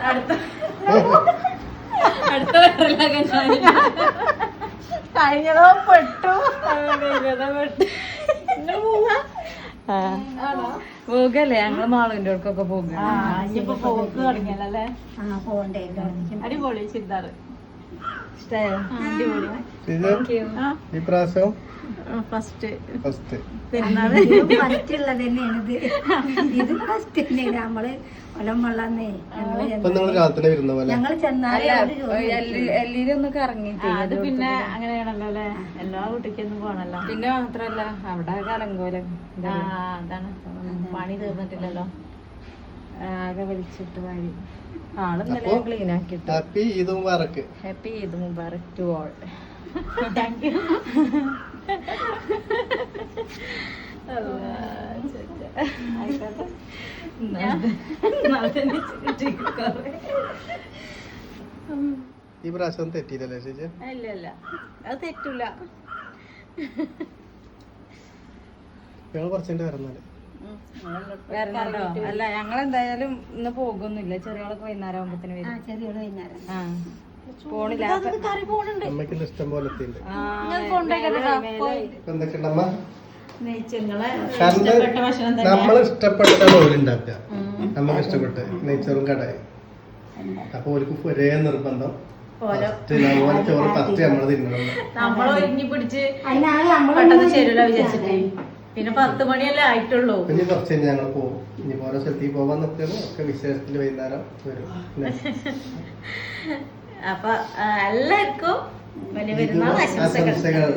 അടുത്ത കഴിഞ്ഞതോ പെട്ടു പോകല്ലേ ഞങ്ങള് മാളുവിന്റെ അടുക്കൊക്കെ പോകും. ഇനിയിപ്പോ പോക്ക് തുടങ്ങിയല്ലേ? അടിപൊളി ചുരിദാറ് ഇഷ്ടായോ? അടിപൊളി. ഈ പ്രാവശ്യം ഫസ്റ്റ് പെരുന്നാള് ഫസ്റ്റ് ഉള്ളത് തന്നെയാണിത്. ഇത് ഫസ്റ്റ് തന്നെയാണ്. നമ്മള് കൊല്ലം വെള്ളന്നേ ഞങ്ങള് ചെന്നാല് എല്ലിലൊന്ന് കറങ്ങിട്ട് അത് പിന്നെ അങ്ങനെയാണല്ലോ അല്ലെ. എല്ലാ വീട്ടിലേക്കൊന്നും പോണല്ലോ. പിന്നെ മാത്രല്ല അവിടെ കലങ്കോലം അതാണ് പണി തീർന്നിട്ടില്ലല്ലോ. ആകെ വലിച്ചിട്ട് വഴി ആളെന്നല്ലേ ക്ലീൻ ആക്കിട്ട്. Happy Eid Mubarak. Happy Eid Mubarak to all. Thank you. ആയിക്കോട്ടെ. ഈ പ്രാവശ്യം തെറ്റിയില്ലല്ലേ ചേച്ചി? ഇല്ല അത് തെറ്റൂല. ഞങ്ങൾ കുറച്ചുണ്ട് വരുന്നാല് വരണോ? അല്ല ഞങ്ങളെന്തായാലും ഇന്ന് പോകുന്നില്ല. ചെറിയോളൊക്കെ വൈകുന്നേരം ആകുമ്പത്തിന് വരും. ചെറിയോട് വൈകുന്നേരം പോണില്ല. അമ്മയ്ക്ക് ഇഷ്ടം പോലെ എത്തിയിട്ടുണ്ട്. നമ്മൾ ഇഷ്ടപ്പെട്ട ഓലുണ്ടാക്കുക. നമുക്ക് ഇഷ്ടപ്പെട്ട് നെയ്ച്ചോറും കടായി. അപ്പൊ ഓർക്ക് ഒരേ നിർബന്ധം ചോറ് ഫസ്റ്റ് നമ്മൾ തിന്നണം. നമ്മളൊരുങ്ങി പിടിച്ച് പെട്ടെന്ന് ശരിയല്ല വിചാരിച്ചിട്ടേ. പിന്നെ 10 മണിയല്ലേ ആയിട്ടുള്ളൂ. ഇനി കുറച്ച് കഴിഞ്ഞ് ഞങ്ങൾ പോകും. ഇനി ഓരോ സ്ഥലത്തേക്ക് പോകാൻ നിൽക്കുന്നു. ഒക്കെ വിശേഷത്തിൽ വൈകുന്നേരം വരും. അപ്പൊ എല്ലാവർക്കും വലിയ പെരുന്നാൾ ആശംസകൾ.